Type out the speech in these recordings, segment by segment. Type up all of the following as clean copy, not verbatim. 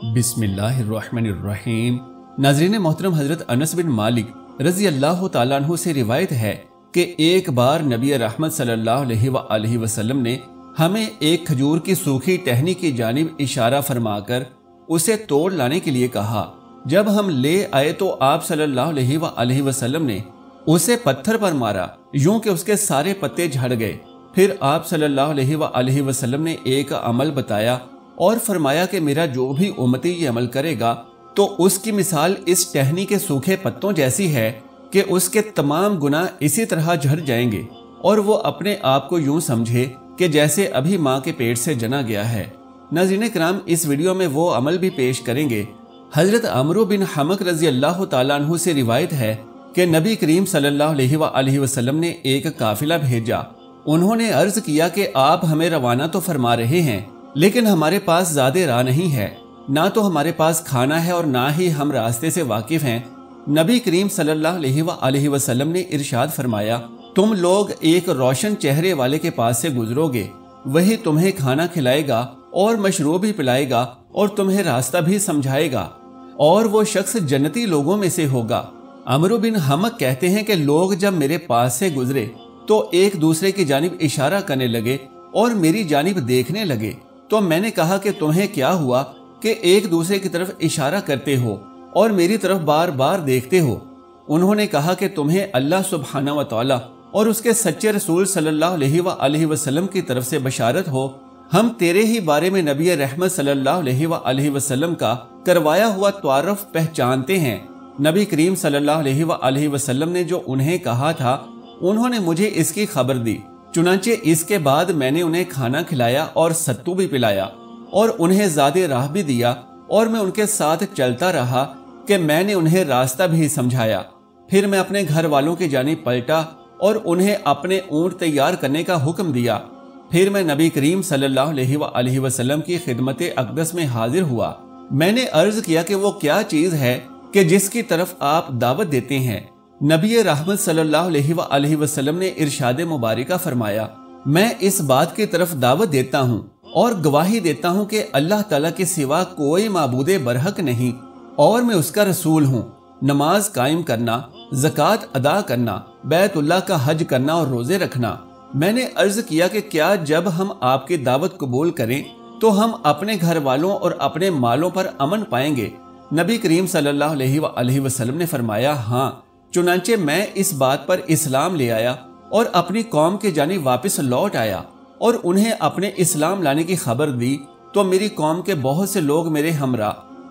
बिस्मिल्लाहिर्रहमानिर्रहीम। नाज़रीन मोहतरम, हजरत अनस बिन मालिक रजी अल्लाह तआला अन्हु से रिवायत है कि एक बार नबी रहमत सल्लल्लाहु अलैहि वसल्लम ने हमें एक खजूर की सूखी टहनी की जानिब इशारा फरमाकर उसे तोड़ लाने के लिए कहा। जब हम ले आए तो आप सल्लल्लाहु अलैहि वसल्लम ने उसे पत्थर पर मारा, यूं कि उसके सारे पत्ते झड़ गए। फिर आप सल्लल्लाहु अलैहि वसल्लम ने एक अमल बताया और फरमाया कि मेरा जो भी उम्मती ये अमल करेगा तो उसकी मिसाल इस टहनी के सूखे पत्तों जैसी है कि उसके तमाम गुनाह इसी तरह झड़ जाएंगे और वो अपने आप को यूं समझे कि जैसे अभी माँ के पेट से जना गया है। नाज़रीन किराम, इस वीडियो में वो अमल भी पेश करेंगे। हजरत अमरू बिन हमक रजी अल्लाह तआला अन्हु से रिवायत है कि नबी करीम सल्लल्लाहु अलैहि वसल्लम ने एक काफिला भेजा। उन्होंने अर्ज किया कि आप हमें रवाना तो फरमा रहे हैं, लेकिन हमारे पास ज़्यादा राह नहीं है, ना तो हमारे पास खाना है और ना ही हम रास्ते से वाकिफ हैं। नबी करीम सल्लल्लाहु अलैहि वसल्लम ने इरशाद फरमाया, तुम लोग एक रोशन चेहरे वाले के पास से गुजरोगे, वही तुम्हें खाना खिलाएगा और मशरूब भी पिलाएगा और तुम्हें रास्ता भी समझाएगा, और वो शख्स जन्नती लोगों में से होगा। अमरू बिन हमक कहते हैं कि लोग जब मेरे पास से गुजरे तो एक दूसरे की जानिब इशारा करने लगे और मेरी जानिब देखने लगे। तो मैंने कहा कि तुम्हें क्या हुआ कि एक दूसरे की तरफ इशारा करते हो और मेरी तरफ बार बार देखते हो। उन्होंने कहा कि तुम्हें अल्लाह सुब्हाना व तआला और उसके सच्चे रसूल सल्लल्लाहु अलैहि वसल्लम की तरफ से बशारत हो। हम तेरे ही बारे में नबी रहमत सल्लल्लाहु अलैहि वसल्लम का करवाया हुआ तारुफ पहचानते हैं। नबी करीम सल्लल्लाहु अलैहि वसल्लम ने जो उन्हें कहा था उन्होंने मुझे इसकी खबर दी। चुनांचे इसके बाद मैंने उन्हें खाना खिलाया और सत्तू भी पिलाया और उन्हें ज़्यादा राह भी दिया, और मैं उनके साथ चलता रहा कि मैंने उन्हें रास्ता भी समझाया। फिर मैं अपने घर वालों की जानिब पलटा और उन्हें अपने ऊँट तैयार करने का हुक्म दिया। फिर मैं नबी करीम सल्लल्लाहु अलैहि वसल्लम की खिदमत अक़दस में हाजिर हुआ। मैंने अर्ज किया कि वो क्या चीज़ है कि जिसकी तरफ आप दावत देते हैं। नबी रहमत सल्लल्लाहु अलैहि वसल्लम ने इरशाद मुबारका फरमाया, मैं इस बात की तरफ दावत देता हूँ और गवाही देता हूँ कि अल्लाह ताला के सिवा कोई माबूदे बरहक नहीं और मैं उसका रसूल हूँ। नमाज कायम करना, ज़कात अदा करना, बैतुल्लाह का हज करना और रोज़े रखना। मैंने अर्ज किया कि क्या जब हम आपकी दावत कबूल करें तो हम अपने घर वालों और अपने मालों पर अमन पाएंगे। नबी करीम सल्लल्लाहु अलैहि वसल्लम ने फरमाया, हाँ। चुनांचे मैं इस बात पर इस्लाम ले आया और अपनी कौम के जानिब वापस लौट आया और उन्हें अपने इस्लाम लाने की खबर दी तो मेरी कौम के बहुत से लोग मेरे हमरा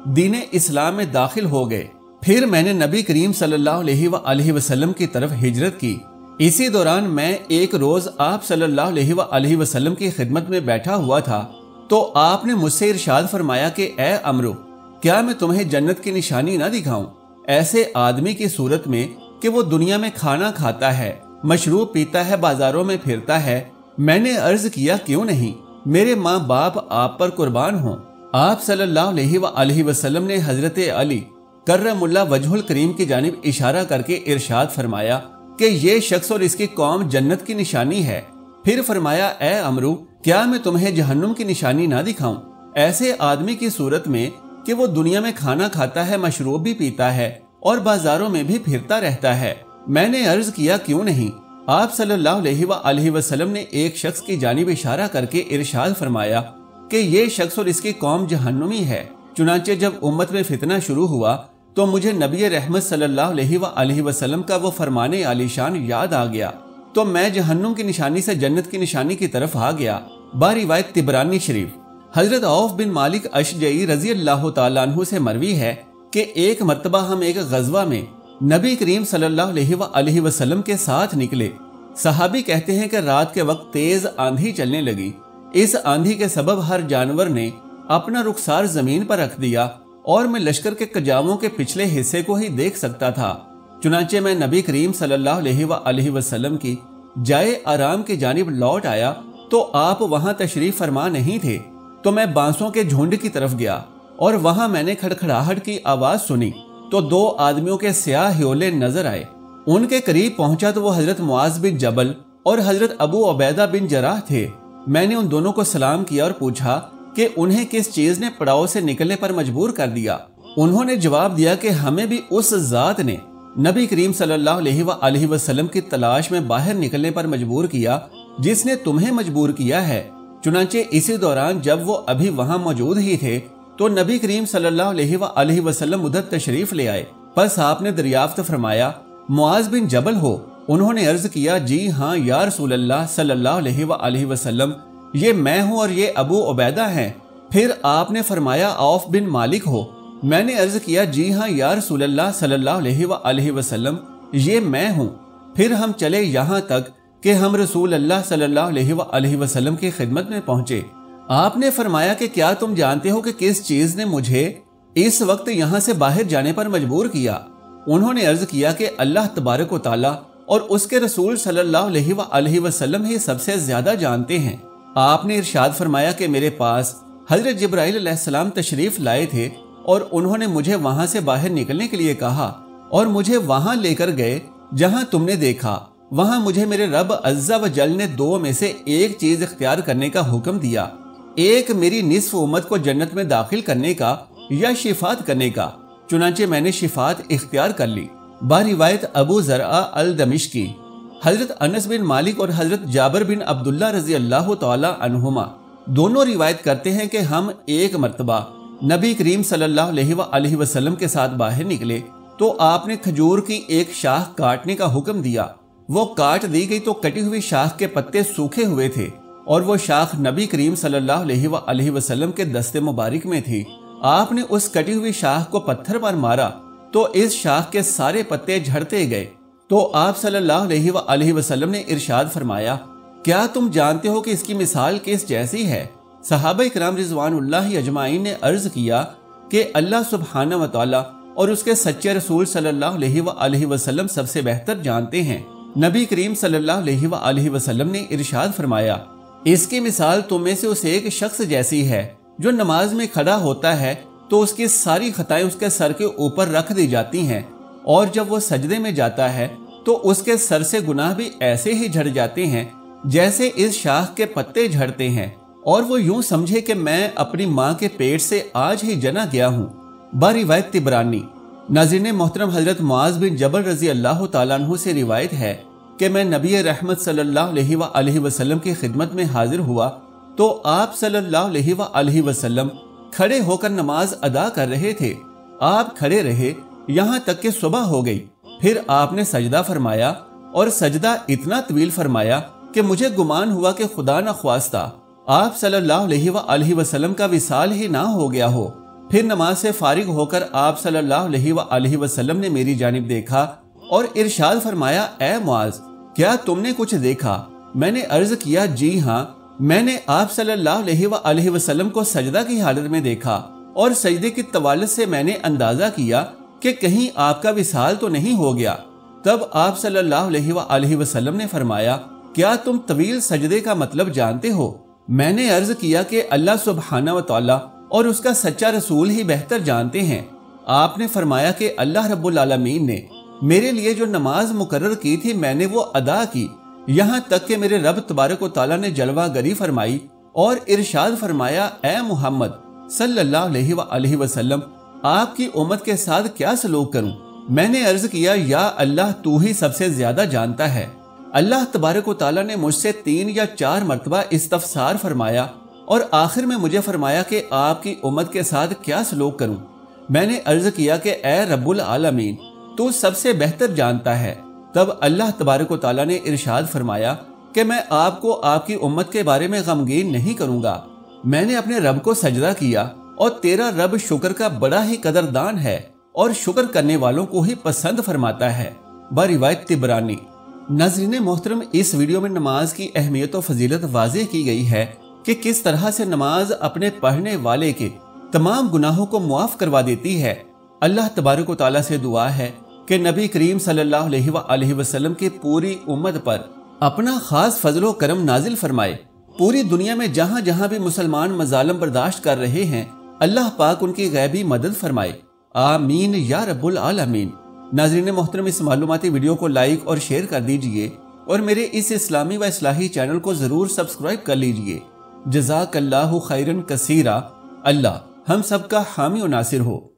दीन इस्लाम में दाखिल हो गए। फिर मैंने नबी करीम सल्लल्लाहु अलैहि वसल्लम की तरफ हिजरत की। इसी दौरान मैं एक रोज आप सल्लल्लाहु अलैहि वसल्लम की खिदमत में बैठा हुआ था तो आपने मुझसे इरशाद फरमाया कि ए अमरो, क्या मैं तुम्हें जन्नत की निशानी ना दिखाऊं, ऐसे आदमी की सूरत में कि वो दुनिया में खाना खाता है, मशरूब पीता है, बाजारों में फिरता है। मैंने अर्ज किया, क्यों नहीं, मेरे माँ बाप आप पर कुर्बान हों। आप सल्लल्लाहु अलैहि वसल्लम ने हजरत अली कर्रमुल्लाह वजहुल करीम की जानिब इशारा करके इरशाद फरमाया कि ये शख्स और इसकी कौम जन्नत की निशानी है। फिर फरमाया, ए अमरू, क्या मैं तुम्हें जहन्नुम की निशानी ना दिखाऊं, ऐसे आदमी की सूरत में कि वो दुनिया में खाना खाता है, मशरूब भी पीता है और बाजारों में भी फिरता रहता है। मैंने अर्ज किया, क्यों नहीं। आप सल्लल्लाहु अलैहि वसल्लम ने एक शख्स की जानिब इशारा करके इरशाद फरमाया कि ये शख्स और इसकी कौम जहन्नुमी है। चुनांचे जब उम्मत में फितना शुरू हुआ तो मुझे नबी रहमत सल्लल्लाहु अलैहि वसल्लम का वो फरमाने आलीशान याद आ गया, तो मैं जहन्नुम की निशानी से जन्नत की निशानी की तरफ आ गया। बारिवायत तिबरानी शरीफ। हजरत औफ बिन मालिक अशजई रजी अल्लाह तआला अन्हु से मरवी है कि एक मर्तबा हम एक गज़वा में नबी करीम सल्लल्लाहु अलैहि वसल्लम के साथ निकले। सहाबी कहते हैं कि रात के वक्त तेज आंधी चलने लगी। इस आंधी के सबब हर जानवर ने अपना रुखसार जमीन पर रख दिया और मैं लश्कर के कजामों के पिछले हिस्से को ही देख सकता था। चुनांचे मैं नबी करीम सल्लल्लाहु अलैहि वसल्लम की जाए आराम की जानिब लौट आया तो आप वहां तशरीफ फरमा नहीं थे। तो मैं बांसों के झुंड की तरफ गया और वहां मैंने खड़खड़ाहट की आवाज सुनी तो दो आदमियों के स्याह ह्योले नजर आए। उनके करीब पहुंचा तो वो हजरत मुआज बिन जबल और हजरत अबू उबैदा बिन जराह थे। मैंने उन दोनों को सलाम किया और पूछा کہ انہیں کس چیز نے پڑاؤ سے نکلنے پر مجبور کر دیا۔ انہوں نے جواب دیا کہ ہمیں بھی اس ذات نے نبی کریم صلی اللہ علیہ وآلہ وسلم کی تلاش میں باہر نکلنے پر مجبور کیا جس نے تمہیں مجبور کیا ہے۔ چنانچہ اسی دوران جب وہ ابھی وہاں موجود ہی تھے تو نبی کریم صلی اللہ علیہ وآلہ وسلم ادھر تشریف لے آئے۔ پس آپ نے دریافت فرمایا معاذ بن جبل ہو؟ انہوں نے عرض کیا جی ہاں یا رسول اللہ صلی اللہ علیہ وآلہ وسلم، یہ میں ہوں اور یہ ابو عبیدہ ہیں۔ پھر آپ نے فرمایا عوف بن مالک ہو؟ میں نے عرض کیا جی ہاں یا رسول اللہ صلی اللہ علیہ وآلہ وسلم، یہ میں ہوں۔ پھر ہم چلے یہاں تک کہ ہم رسول اللہ صلی اللہ علیہ وآلہ وسلم کی خدمت میں پہنچے۔ آپ نے فرمایا کہ کیا تم جانتے ہو کہ کس چیز نے مجھے اس وقت یہاں سے باہر جانے پر مجبور کیا؟ انہوں نے عرض کیا کہ اللہ تبارک و تعالیٰ اور اس کے رسول صلی اللہ علیہ وآلہ وسلم ہی سب سے زیادہ جانتے ہیں۔ آپ نے ارشاد فرمایا کہ میرے پاس حضرت جبرائیل علیہ السلام تشریف لائے تھے اور انہوں نے مجھے وہاں سے باہر نکلنے کے لیے کہا اور مجھے وہاں لے کر گئے جہاں تم نے دیکھا۔ وہاں مجھے میرے رب عز و جل نے دو میں سے ایک چیز اختیار کرنے کا حکم دیا، ایک میری نصف امت کو جنت میں داخل کرنے کا یا شفاعت کرنے کا۔ چنانچہ میں نے شفاعت اختیار کر لی۔ باروایت ابو زرعہ الدمشقی، حضرت انس بن مالک اور حضرت جابر بن عبداللہ رضی اللہ تعالی عنہما دونوں روایت کرتے ہیں کہ ہم ایک مرتبہ نبی کریم صلی اللہ علیہ وآلہ وسلم کے ساتھ باہر نکلے تو آپ نے کھجور کی ایک شاخ کاٹنے کا حکم دیا۔ وہ کاٹ دی گئی تو کٹی ہوئی شاخ کے پتے سوکھے ہوئے تھے اور وہ شاخ نبی کریم صلی اللہ علیہ وآلہ وسلم کے دست مبارک میں تھی۔ آپ نے اس کٹی ہوئی شاخ کو پتھر پر مارا تو اس شاخ کے سارے پتے جھڑتے گئے۔ تو آپ صلی اللہ علیہ وآلہ وسلم نے ارشاد فرمایا کیا تم جانتے ہو کہ اس کی مثال کس جیسی ہے؟ صحابہ کرام رضوان اللہ اجمعین نے عرض کیا کہ اللہ سبحانہ و تعالی اور اس کے سچے رسول صلی اللہ علیہ وآلہ وسلم سب سے بہتر جانتے ہیں۔ نبی کریم صلی اللہ علیہ وآلہ وسلم نے ارشاد فرمایا اس کی مثال تم میں سے اس ایک شخص جیسی ہے جو نماز میں کھڑا ہوتا ہے تو اس کی ساری خطائیں اس کے سر کے اوپر رکھ دی جاتی ہیں، اور جب وہ سجدے میں جاتا ہے تو اس کے سر سے گناہ بھی ایسے ہی جھڑ جاتے ہیں جیسے اس شاخ کے پتے جھڑتے ہیں، اور وہ یوں سمجھے کہ میں اپنی ماں کے پیٹ سے آج ہی جنا گیا ہوں۔ باروایت طبرانی۔ ناظرین محترم، حضرت معاذ بن جبل رضی اللہ تعالیٰ عنہ سے روایت ہے کہ میں نبی رحمت صلی اللہ علیہ وآلہ وسلم کی خدمت میں حاضر ہوا تو آپ صلی اللہ علیہ وآلہ وسلم کھڑے ہو کر نماز ادا کر رہے تھے۔ آپ کھڑے رہے یہاں تک کہ صبح ہو گئی، پھر آپ نے سجدہ فرمایا اور سجدہ اتنا طویل فرمایا کہ مجھے گمان ہوا کہ خدا نخواستہ آپ صلی اللہ علیہ وآلہ وسلم کا وصال ہی نہ ہو گیا ہو۔ پھر نماز سے فارغ ہو کر آپ صلی اللہ علیہ وآلہ وسلم نے میری جانب دیکھا اور ارشاد فرمایا اے معاذ، کیا تم نے کچھ دیکھا؟ میں نے عرض کیا جی ہاں، میں نے آپ صلی اللہ علیہ وآلہ وسلم کو سجدہ کی حالت میں دیکھا، اور سجدے کی طوالت سے میں نے اندازہ کیا کہ کہیں آپ کا وصال تو نہیں ہو گیا۔ تب آپ صلی اللہ علیہ وآلہ وسلم نے فرمایا کیا تم طویل سجدے کا مطلب جانتے ہو؟ میں نے عرض کیا کہ اللہ سبحانہ و تعالی اور اس کا سچا رسول ہی بہتر جانتے ہیں۔ آپ نے فرمایا کہ اللہ رب العالمین نے میرے لیے جو نماز مقرر کی تھی میں نے وہ ادا کی، یہاں تک کہ میرے رب تبارک و تعالیٰ نے جلوہ گری فرمائی اور ارشاد فرمایا اے محمد صلی اللہ علیہ وآلہ وسلم، آپ کی امت کے ساتھ کیا سلوک کروں؟ میں نے عرض کیا یا اللہ تو ہی سب سے زیادہ جانتا ہے۔ اللہ تبارک و تعالیٰ نے مجھ سے 3 یا 4 مرتبہ استفسار فرمایا اور آخر میں مجھے فرمایا کہ آپ کی امت کے ساتھ کیا سلوک کروں؟ میں نے عرض کیا کہ اے رب العالمین تو سب سے بہتر جانتا ہے۔ تب اللہ تبارک و تعالیٰ نے ارشاد فرمایا کہ میں آپ کو آپ کی امت کے بارے میں غمگین نہیں کروں گا۔ میں نے اپنے رب کو سجدہ کیا اور تیرا رب شکر کا بڑا ہی قدردان ہے اور شکر کرنے والوں کو ہی پسند فرماتا ہے۔ باروایت طبرانی۔ ناظرین محترم، اس ویڈیو میں نماز کی اہمیت و فضیلت واضح کی گئی ہے کہ کس طرح سے نماز اپنے پڑھنے والے کے تمام گناہوں کو معاف کروا دیتی ہے۔ اللہ تبارک و تعالیٰ سے دعا ہے کہ نبی کریم صلی اللہ علیہ وآلہ وسلم کی پوری امت پر اپنا خاص فضل و کرم نازل فرمائے۔ پوری دنیا میں جہاں جہاں بھی مسلمان مظالم برداشت کر رہے ہیں، اللہ پاک ان کی غیبی مدد فرمائے، آمین یا رب العالمین۔ ناظرین محترم، اس معلوماتی ویڈیو کو لائک اور شیئر کر دیجئے اور میرے اس اسلامی و اصلاحی چینل کو ضرور سبسکرائب کر لیجئے جزاک اللہ خیرن کثیرا۔ اللہ ہم سب کا حامی و ناصر ہو۔